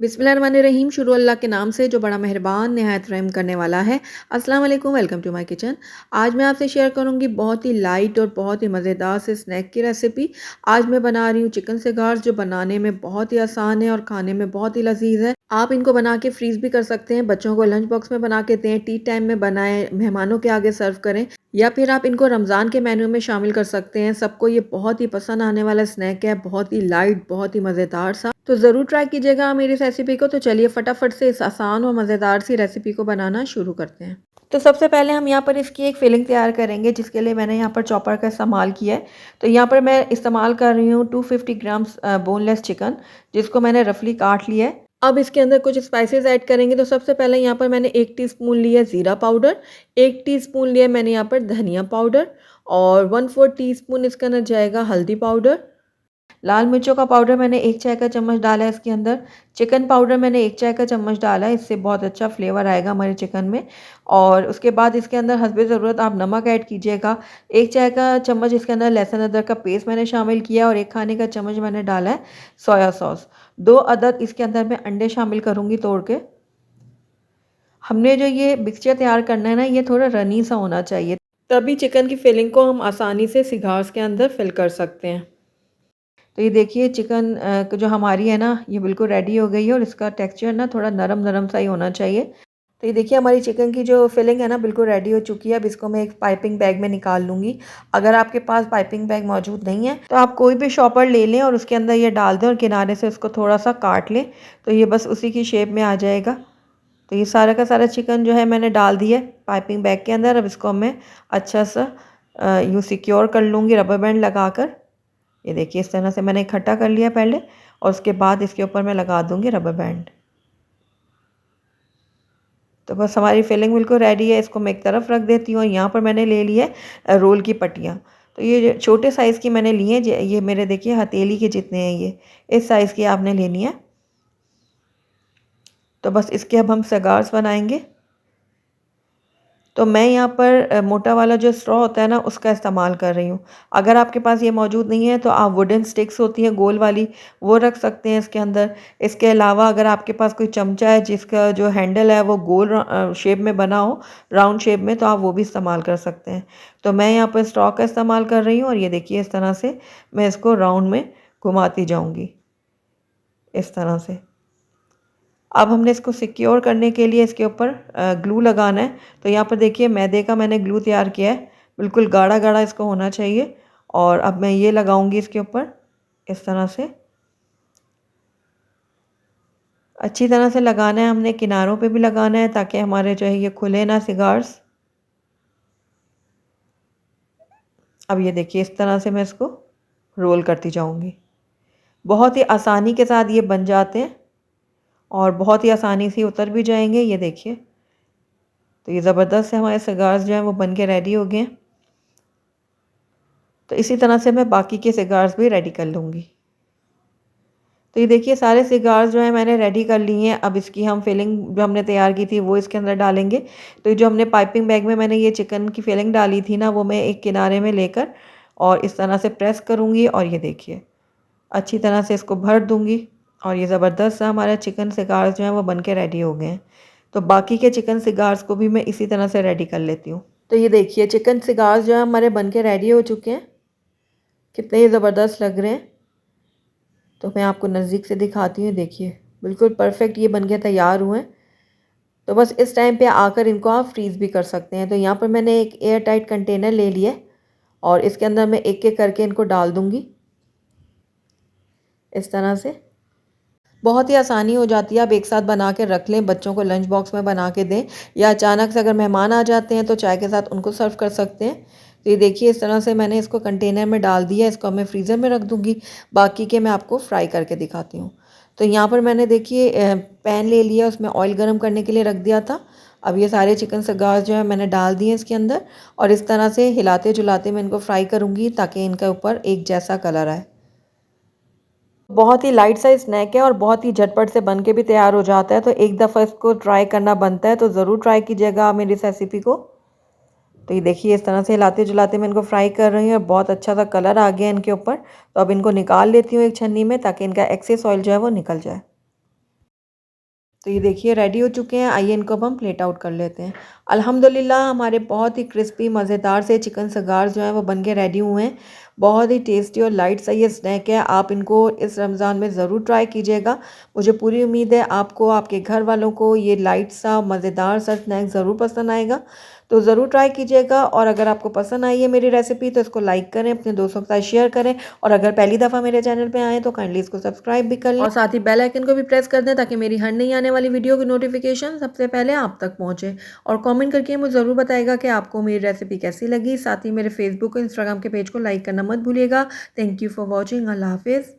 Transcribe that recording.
बिस्मिल्लाहिर्रहमानिर्रहीम। शुरू अल्लाह के नाम से जो बड़ा मेहरबान नहायत रहम करने वाला है। अस्सलाम वालेकुम, वेलकम टू माय किचन। आज मैं आपसे शेयर करूंगी बहुत ही लाइट और बहुत ही मज़ेदार से स्नैक की रेसिपी। आज मैं बना रही हूँ चिकन सिगार्स, जो बनाने में बहुत ही आसान है और खाने में बहुत ही लजीज है। आप इनको बना के फ्रीज़ भी कर सकते हैं, बच्चों को लंच बॉक्स में बना के दें, टी टाइम में बनाएं, मेहमानों के आगे सर्व करें, या फिर आप इनको रमज़ान के मेन्यू में शामिल कर सकते हैं। सबको ये बहुत ही पसंद आने वाला स्नैक है, बहुत ही लाइट, बहुत ही मज़ेदार सा। तो ज़रूर ट्राई कीजिएगा मेरी इस रेसिपी को। तो चलिए फटाफट से इस आसान और मज़ेदार सी रेसिपी को बनाना शुरू करते हैं। तो सबसे पहले हम यहाँ पर इसकी एक फिलिंग तैयार करेंगे, जिसके लिए मैंने यहाँ पर चॉपर का इस्तेमाल किया है। तो यहाँ पर मैं इस्तेमाल कर रही हूँ 250 ग्राम्स बोनलेस चिकन, जिसको मैंने रफली काट लिया है। अब इसके अंदर कुछ स्पाइसेस ऐड करेंगे। तो सबसे पहले यहाँ पर मैंने 1 टीस्पून लिया ज़ीरा पाउडर, 1 टीस्पून लिया मैंने यहाँ पर धनिया पाउडर, और 1/4 टीस्पून इसके अंदर जाएगा हल्दी पाउडर। लाल मिर्चों का पाउडर मैंने 1 चाय का चम्मच डाला है इसके अंदर। चिकन पाउडर मैंने 1 चाय का चम्मच डाला है, इससे बहुत अच्छा फ्लेवर आएगा हमारे चिकन में। और उसके बाद इसके अंदर हस्बे ज़रूरत आप नमक ऐड कीजिएगा। 1 चाय का चम्मच इसके अंदर लहसुन अदरक का पेस्ट मैंने शामिल किया, और 1 खाने का चम्मच मैंने डाला है सोया सॉस। 2 अदद इसके अंदर मैं अंडे शामिल करूँगी तोड़ के। हमने जो ये मिक्सचर तैयार करना है ना, ये थोड़ा रनी सा होना चाहिए, तभी चिकन की फिलिंग को हम आसानी से सिगार्स के अंदर फिल कर सकते हैं। तो ये देखिए चिकन जो हमारी है ना, ये बिल्कुल रेडी हो गई है, और इसका टेक्सचर ना थोड़ा नरम नरम सा ही होना चाहिए। तो ये देखिए हमारी चिकन की जो फिलिंग है ना, बिल्कुल रेडी हो चुकी है। अब इसको मैं एक पाइपिंग बैग में निकाल लूँगी। अगर आपके पास पाइपिंग बैग मौजूद नहीं है तो आप कोई भी शॉपर ले लें और उसके अंदर ये डाल दें, और किनारे से उसको थोड़ा सा काट लें, तो ये बस उसी की शेप में आ जाएगा। तो ये सारा का सारा चिकन जो है मैंने डाल दिया पाइपिंग बैग के अंदर। अब इसको मैं अच्छा सा यूँ सिक्योर कर लूँगी रबर बैंड लगाकर। ये देखिए इस तरह से मैंने इकट्ठा कर लिया पहले, और उसके बाद इसके ऊपर मैं लगा दूंगी रबर बैंड। तो बस हमारी फिलिंग बिल्कुल रेडी है। इसको मैं एक तरफ रख देती हूँ। यहाँ पर मैंने ले ली है रोल की पट्टियाँ। तो ये छोटे साइज़ की मैंने ली है, ये मेरे देखिए हथेली के जितने हैं, ये इस साइज़ की आपने लेनी है। तो बस इसके अब हम सिगार्स बनाएंगे। तो मैं यहाँ पर मोटा वाला जो स्ट्रॉ होता है ना, उसका इस्तेमाल कर रही हूँ। अगर आपके पास ये मौजूद नहीं है तो आप वुडन स्टिक्स होती हैं गोल वाली, वो रख सकते हैं इसके अंदर। इसके अलावा अगर आपके पास कोई चमचा है जिसका जो हैंडल है वो गोल शेप में बना हो, राउंड शेप में, तो आप वो भी इस्तेमाल कर सकते हैं। तो मैं यहाँ पर स्ट्रॉ का इस्तेमाल कर रही हूँ, और ये देखिए इस तरह से मैं इसको राउंड में घुमाती जाऊँगी, इस तरह से। अब हमने इसको सिक्योर करने के लिए इसके ऊपर ग्लू लगाना है। तो यहाँ पर देखिए मैदे का मैंने ग्लू तैयार किया है, बिल्कुल गाढ़ा गाढ़ा इसको होना चाहिए। और अब मैं ये लगाऊंगी इसके ऊपर, इस तरह से अच्छी तरह से लगाना है। हमने किनारों पे भी लगाना है ताकि हमारे जो है ये खुले ना सिगार्स। अब ये देखिए इस तरह से मैं इसको रोल करती जाऊंगी। बहुत ही आसानी के साथ ये बन जाते हैं, और बहुत ही आसानी से उतर भी जाएंगे। ये देखिए, तो ये ज़बरदस्त से हमारे सिगार्स जो हैं वो बन के रेडी हो गए हैं। तो इसी तरह से मैं बाकी के सिगार्स भी रेडी कर लूँगी। तो ये देखिए सारे सिगार्स जो हैं मैंने रेडी कर लिए हैं। अब इसकी हम फिलिंग जो हमने तैयार की थी वो इसके अंदर डालेंगे। तो जो हमने पाइपिंग बैग में मैंने ये चिकन की फिलिंग डाली थी ना, वो मैं एक किनारे में लेकर और इस तरह से प्रेस करूँगी, और ये देखिए अच्छी तरह से इसको भर दूँगी। और ये ज़बरदस्त सा हमारा चिकन सिगार्स जो हैं वो बन के रेडी हो गए हैं। तो बाकी के चिकन सिगार्स को भी मैं इसी तरह से रेडी कर लेती हूँ। तो ये देखिए चिकन सिगार्स जो है हमारे बन के रेडी हो चुके हैं। कितने ही ज़बरदस्त लग रहे हैं। तो मैं आपको नज़दीक से दिखाती हूँ। देखिए बिल्कुल परफेक्ट ये बन के तैयार हुए हैं। तो बस इस टाइम पे आकर इनको आप फ्रीज़ भी कर सकते हैं। तो यहाँ पर मैंने एक एयर टाइट कंटेनर ले लिया है, और इसके अंदर मैं एक एक करके इनको डाल दूँगी, इस तरह से। बहुत ही आसानी हो जाती है। आप एक साथ बना के रख लें, बच्चों को लंच बॉक्स में बना के दें, या अचानक से अगर मेहमान आ जाते हैं तो चाय के साथ उनको सर्व कर सकते हैं। तो ये देखिए इस तरह से मैंने इसको कंटेनर में डाल दिया। इसको मैं फ्रीज़र में रख दूँगी। बाकी के मैं आपको फ्राई करके दिखाती हूँ। तो यहाँ पर मैंने देखिए पैन ले लिया, उसमें ऑयल गर्म करने के लिए रख दिया था। अब ये सारे चिकन सिगार्स जो है मैंने डाल दिए इसके अंदर, और इस तरह से हिलाते जुलाते मैं इनको फ्राई करूँगी ताकि इनके ऊपर एक जैसा कलर आए। बहुत ही लाइट सा स्नैक है और बहुत ही झटपट से बन के भी तैयार हो जाता है। तो एक दफ़ा इसको ट्राई करना बनता है, तो ज़रूर ट्राई कीजिएगा आप मेरी इस रेसिपी को। तो ये देखिए इस तरह से हिलाते जुलाते मैं इनको फ्राई कर रही हूँ, और बहुत अच्छा सा कलर आ गया इनके ऊपर। तो अब इनको निकाल लेती हूँ एक छन्नी में, ताकि इनका एक्सेस ऑयल जो है वो निकल जाए। तो ये देखिए रेडी हो चुके हैं। आइए इनको अब हम प्लेट आउट कर लेते हैं। अल्हम्दुलिल्लाह हमारे बहुत ही क्रिस्पी मज़ेदार से चिकन सगार जो हैं वो बन के रेडी हुए हैं। बहुत ही टेस्टी और लाइट सा ये स्नैक है। आप इनको इस रमज़ान में ज़रूर ट्राई कीजिएगा। मुझे पूरी उम्मीद है आपको, आपके घर वालों को ये लाइट सा मज़ेदार सा स्नैक ज़रूर पसंद आएगा। तो ज़रूर ट्राई कीजिएगा, और अगर आपको पसंद आई है मेरी रेसिपी तो इसको लाइक करें, अपने दोस्तों के साथ शेयर करें, और अगर पहली दफ़ा मेरे चैनल पे आएँ तो काइंडली इसको सब्सक्राइब भी कर लें और साथ ही बेल आइकन को भी प्रेस कर दें ताकि मेरी हर नई आने वाली वीडियो की नोटिफिकेशन सबसे पहले आप तक पहुँचे। और कमेंट करके मुझे ज़रूर बताइएगा कि आपको मेरी रेसिपी कैसी लगी। साथ ही मेरे फेसबुक और इंस्टाग्राम के पेज को लाइक करना मत भूलिएगा। Thank you for watching. अल्लाह हाफिज़।